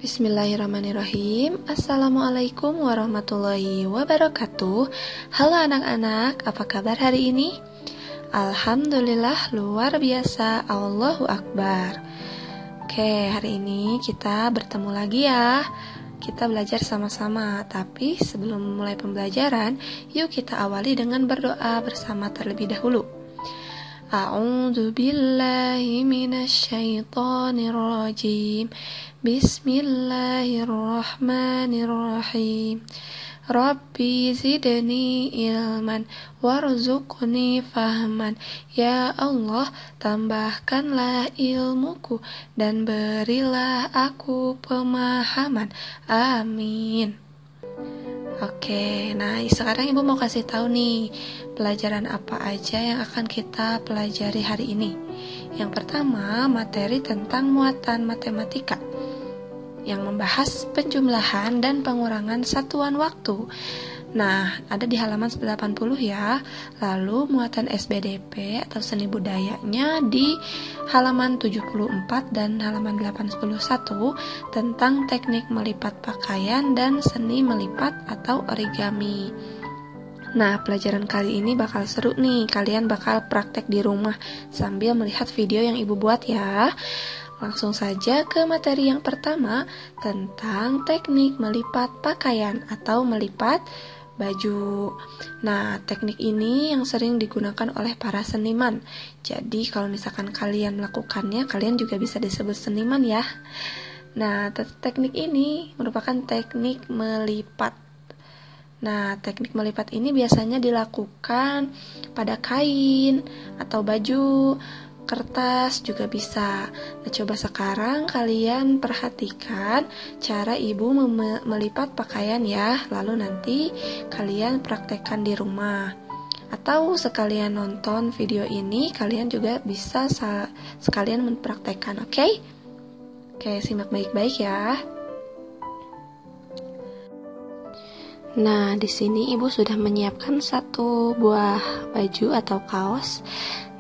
Bismillahirrahmanirrahim. Assalamualaikum warahmatullahi wabarakatuh. Halo anak-anak, apa kabar hari ini? Alhamdulillah luar biasa, Allahu Akbar. Oke, hari ini kita bertemu lagi ya. Kita belajar sama-sama, tapi sebelum mulai pembelajaran, yuk kita awali dengan berdoa bersama terlebih dahulu. A'udzu billahi minasyaitonir rajim. Bismillahirrahmanirrahim. Rabbi zidni ilman warzuqni fahman. Ya Allah, tambahkanlah ilmuku dan berilah aku pemahaman. Amin. Oke, nah sekarang Ibu mau kasih tahu nih pelajaran apa aja yang akan kita pelajari hari ini. Yang pertama, materi tentang muatan matematika yang membahas penjumlahan dan pengurangan satuan waktu. Nah, ada di halaman 80 ya. Lalu muatan SBDP atau seni budayanya di halaman 74 dan halaman 81 tentang teknik melipat pakaian dan seni melipat atau origami. Nah, pelajaran kali ini bakal seru nih. Kalian bakal praktek di rumah sambil melihat video yang Ibu buat ya. Langsung saja ke materi yang pertama tentang teknik melipat pakaian atau melipat baju. Nah, teknik ini yang sering digunakan oleh para seniman. Jadi, kalau misalkan kalian melakukannya, kalian juga bisa disebut seniman ya. Nah, teknik ini merupakan teknik melipat. Nah, teknik melipat ini biasanya dilakukan pada kain atau baju, kertas juga bisa. Nah, coba sekarang kalian perhatikan cara Ibu melipat pakaian ya. Lalu nanti kalian praktekkan di rumah. Atau sekalian nonton video ini, kalian juga bisa sekalian mempraktekkan, oke? Oke, simak baik-baik ya. Nah, di sini Ibu sudah menyiapkan satu buah baju atau kaos.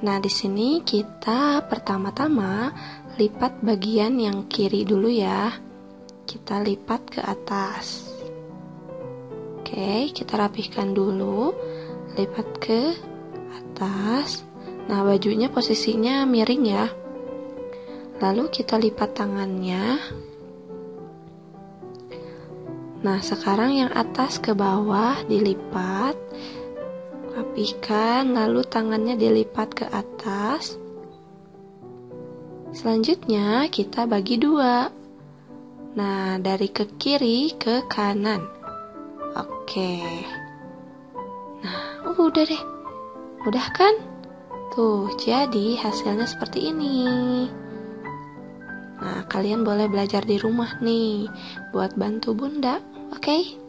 Nah, di sini kita pertama-tama lipat bagian yang kiri dulu ya. Kita lipat ke atas. Oke, kita rapihkan dulu. Lipat ke atas. Nah, bajunya posisinya miring ya. Lalu kita lipat tangannya. Nah, sekarang yang atas ke bawah dilipat. Rapihkan, lalu tangannya dilipat ke atas. Selanjutnya kita bagi dua. Nah, dari ke kiri ke kanan. Oke. Nah, udah deh. Udah kan? Tuh, jadi hasilnya seperti ini. Nah, kalian boleh belajar di rumah nih buat bantu Bunda, oke?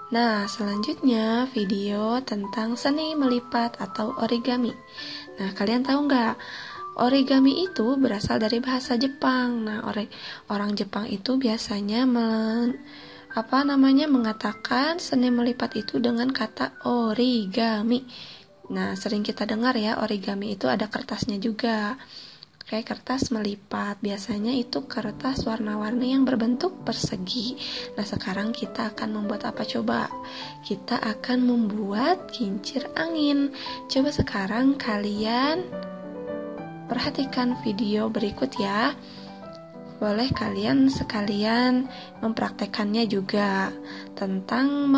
Nah, selanjutnya video tentang seni melipat atau origami. Nah, kalian tahu nggak? Origami itu berasal dari bahasa Jepang. Nah, orang Jepang itu biasanya mengatakan seni melipat itu dengan kata origami. Nah, sering kita dengar ya, origami itu ada kertasnya juga. Kayak kertas melipat, biasanya itu kertas warna-warni yang berbentuk persegi. Nah, sekarang kita akan membuat apa coba? Kita akan membuat kincir angin. Coba sekarang kalian perhatikan video berikut ya. Boleh kalian sekalian mempraktekannya juga tentang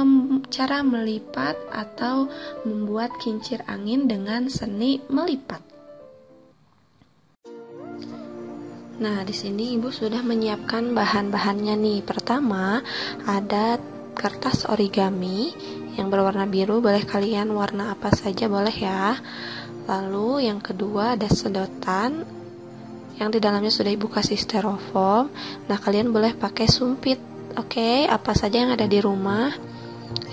cara melipat atau membuat kincir angin dengan seni melipat. Nah, di sini Ibu sudah menyiapkan bahan-bahannya nih. Pertama, ada kertas origami yang berwarna biru, boleh kalian warna apa saja boleh ya. Lalu yang kedua ada sedotan yang di dalamnya sudah Ibu kasih styrofoam. Nah, kalian boleh pakai sumpit. Oke, apa saja yang ada di rumah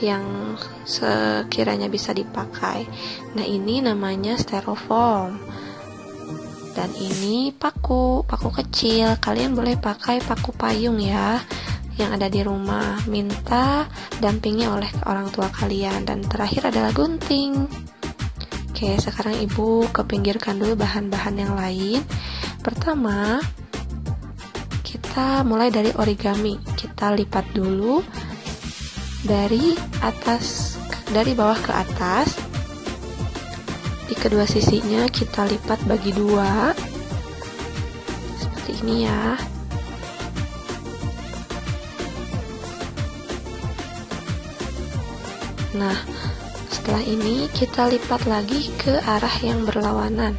yang sekiranya bisa dipakai. Nah, ini namanya styrofoam. Dan ini paku kecil. Kalian boleh pakai paku payung ya yang ada di rumah. Minta dampingi oleh orang tua kalian. Dan terakhir adalah gunting. Oke, sekarang Ibu kepinggirkan dulu bahan-bahan yang lain. Pertama, kita mulai dari origami. Kita lipat dulu dari bawah ke atas. Di kedua sisinya kita lipat bagi 2 seperti ini ya. Nah, setelah ini kita lipat lagi ke arah yang berlawanan.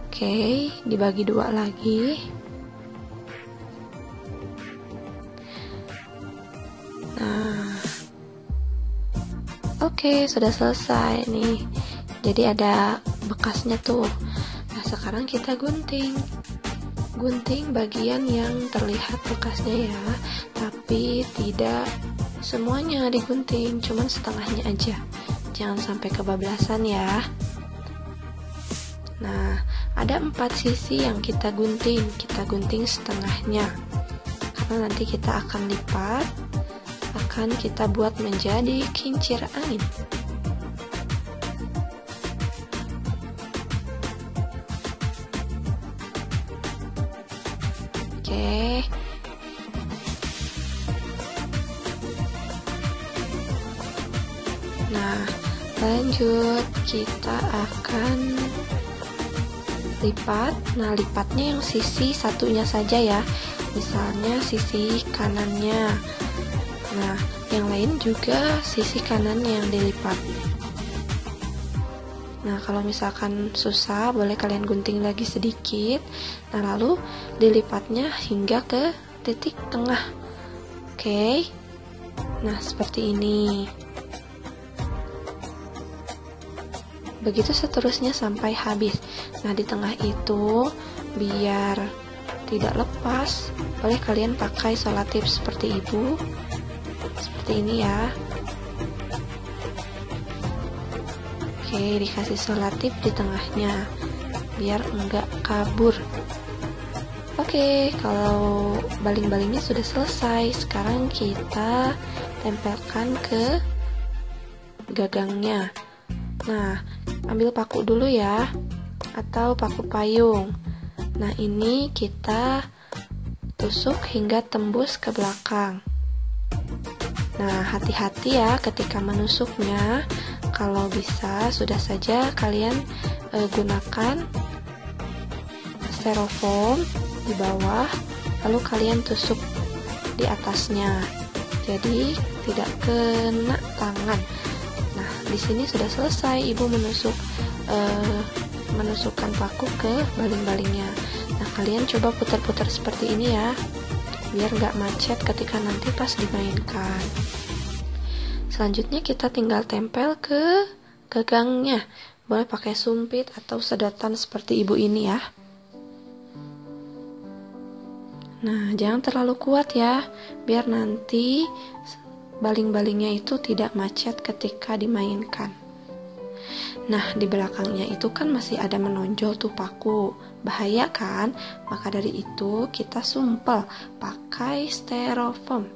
Oke, dibagi 2 lagi. Nah, oke, sudah selesai nih. Jadi ada bekasnya tuh. Nah, sekarang kita gunting. Gunting bagian yang terlihat bekasnya ya, tapi tidak semuanya digunting, cuman setengahnya aja. Jangan sampai kebablasan ya. Nah, ada 4 sisi yang kita gunting setengahnya. Karena nanti kita akan lipat, akan kita buat menjadi kincir angin. Oke. Nah, lanjut kita akan lipat. Nah, lipatnya yang sisi satunya saja ya. Misalnya sisi kanannya. Nah, yang lain juga sisi kanannya yang dilipat. Nah, kalau misalkan susah, boleh kalian gunting lagi sedikit. Nah, lalu dilipatnya hingga ke titik tengah. Oke. Nah, seperti ini. Begitu seterusnya sampai habis. Nah, di tengah itu, biar tidak lepas, boleh kalian pakai selotip seperti ibu. Seperti ini ya. Oke, dikasih selotip di tengahnya biar enggak kabur. Oke, kalau baling-balingnya sudah selesai, sekarang kita tempelkan ke gagangnya. Nah, ambil paku dulu ya, atau paku payung. Nah, ini kita tusuk hingga tembus ke belakang. Nah, hati-hati ya ketika menusuknya. Kalau bisa, sudah saja kalian gunakan styrofoam di bawah, lalu kalian tusuk di atasnya. Jadi tidak kena tangan. Nah, di sini sudah selesai. Ibu menusukkan paku ke baling-balingnya. Nah, kalian coba putar-putar seperti ini ya, biar nggak macet ketika nanti pas dimainkan. Selanjutnya kita tinggal tempel ke gagangnya. Boleh pakai sumpit atau sedotan seperti ibu ini ya. Nah, jangan terlalu kuat ya, biar nanti baling-balingnya itu tidak macet ketika dimainkan. Nah, di belakangnya itu kan masih ada menonjol tuh paku. Bahaya kan? Maka dari itu kita sumpel pakai styrofoam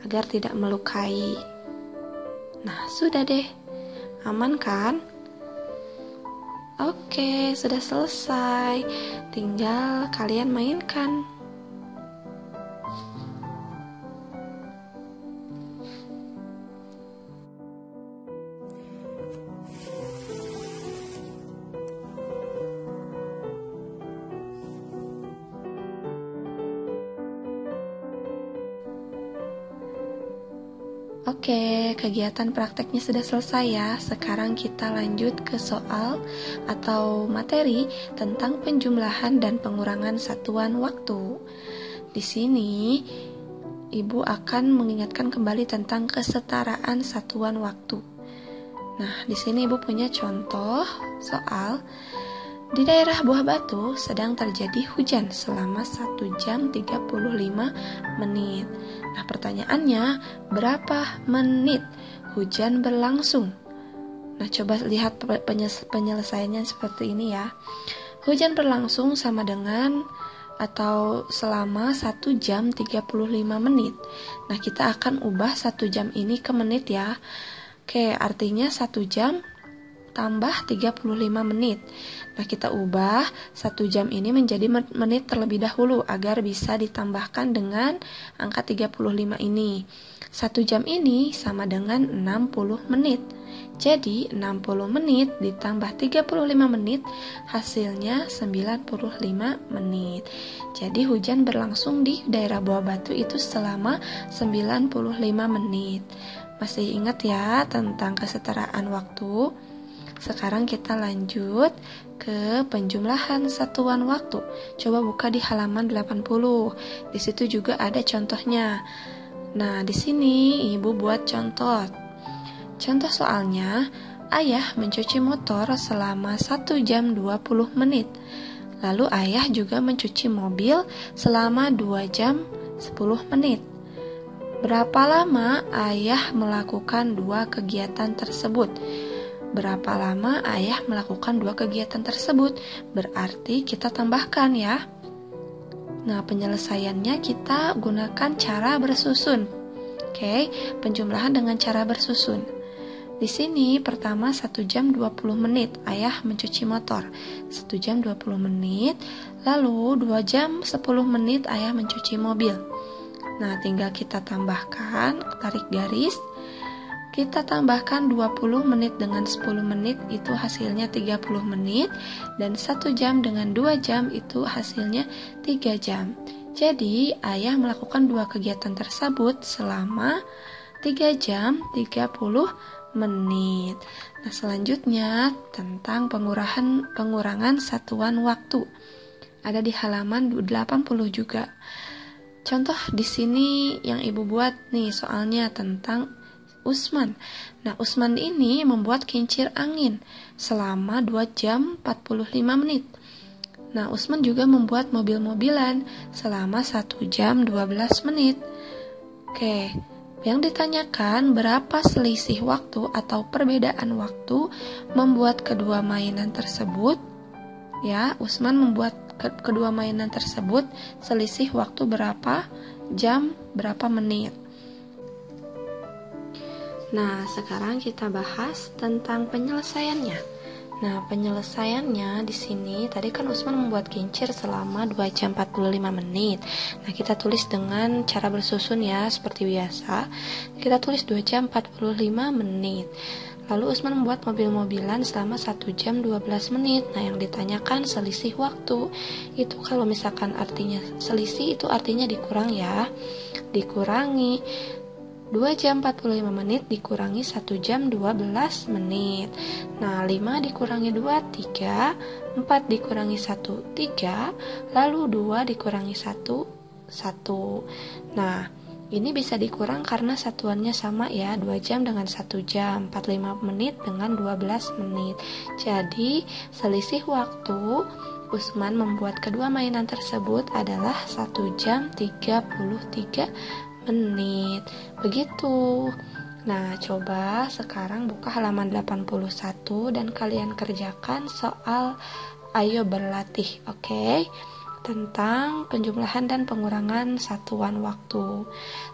agar tidak melukai. Nah, sudah deh. Aman kan? Oke, sudah selesai. Tinggal kalian mainkan. Oke, kegiatan prakteknya sudah selesai ya. Sekarang kita lanjut ke soal atau materi tentang penjumlahan dan pengurangan satuan waktu. Di sini, Ibu akan mengingatkan kembali tentang kesetaraan satuan waktu. Nah, di sini Ibu punya contoh soal. Di daerah Buah Batu sedang terjadi hujan selama 1 jam 35 menit. Nah, pertanyaannya, berapa menit hujan berlangsung? Nah, coba lihat penyelesaiannya seperti ini ya. Hujan berlangsung sama dengan atau selama 1 jam 35 menit. Nah, kita akan ubah 1 jam ini ke menit ya. Oke, artinya 1 jam tambah 35 menit. Nah, kita ubah 1 jam ini menjadi menit terlebih dahulu agar bisa ditambahkan dengan angka 35 ini. 1 jam ini sama dengan 60 menit. Jadi 60 menit ditambah 35 menit hasilnya 95 menit. Jadi hujan berlangsung di daerah Buah Batu itu selama 95 menit. Masih ingat ya tentang kesetaraan waktu? Sekarang kita lanjut ke penjumlahan satuan waktu. Coba buka di halaman 80. Di situ juga ada contohnya. Nah, di sini Ibu buat contoh. Contoh soalnya, ayah mencuci motor selama 1 jam 20 menit. Lalu ayah juga mencuci mobil selama 2 jam 10 menit. Berapa lama ayah melakukan 2 kegiatan tersebut? Berapa lama ayah melakukan 2 kegiatan tersebut? Berarti kita tambahkan ya. Nah, penyelesaiannya kita gunakan cara bersusun. Oke, penjumlahan dengan cara bersusun. Di sini pertama 1 jam 20 menit ayah mencuci motor. 1 jam 20 menit. Lalu 2 jam 10 menit ayah mencuci mobil. Nah, tinggal kita tambahkan, tarik garis. Kita tambahkan 20 menit dengan 10 menit itu hasilnya 30 menit. Dan 1 jam dengan 2 jam itu hasilnya 3 jam. Jadi, ayah melakukan 2 kegiatan tersebut selama 3 jam 30 menit. Nah, selanjutnya tentang pengurangan satuan waktu. Ada di halaman 80 juga. Contoh di sini yang Ibu buat nih soalnya tentang Usman. Nah, Usman ini membuat kincir angin selama 2 jam 45 menit. Nah, Usman juga membuat mobil-mobilan selama 1 jam 12 menit. Oke, yang ditanyakan berapa selisih waktu atau perbedaan waktu membuat kedua mainan tersebut. Ya, Usman membuat kedua mainan tersebut selisih waktu berapa jam, berapa menit. Nah, sekarang kita bahas tentang penyelesaiannya. Nah, penyelesaiannya di sini tadi kan Usman membuat kincir selama 2 jam 45 menit. Nah, kita tulis dengan cara bersusun ya, seperti biasa. Kita tulis 2 jam 45 menit. Lalu Usman membuat mobil-mobilan selama 1 jam 12 menit. Nah, yang ditanyakan selisih waktu. Itu kalau misalkan artinya selisih itu artinya dikurang ya. Dikurangi 2 jam 45 menit dikurangi 1 jam 12 menit. Nah, 5 dikurangi 2, 3. 4 dikurangi 1, 3. Lalu 2 dikurangi 1, 1. Nah, ini bisa dikurang karena satuannya sama ya, 2 jam dengan 1 jam, 45 menit dengan 12 menit. Jadi, selisih waktu Usman membuat kedua mainan tersebut adalah 1 jam 33 menit. Begitu. Nah, coba sekarang buka halaman 81 dan kalian kerjakan soal ayo berlatih, oke? Tentang penjumlahan dan pengurangan satuan waktu.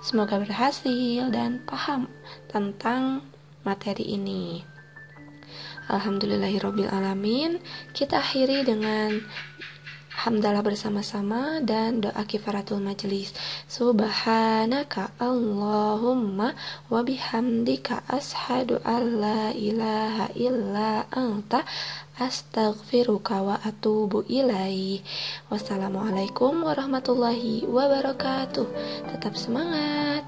Semoga berhasil dan paham tentang materi ini. Alhamdulillahirabbil alamin. Kita akhiri dengan hamdalah bersama-sama dan doa kifaratul majelis. Subhanaka Allahumma wa bihamdika ashhadu an la ilaha illa anta astaghfiruka wa atubu ilaih. Wassalamualaikum warahmatullahi wabarakatuh. Tetap semangat.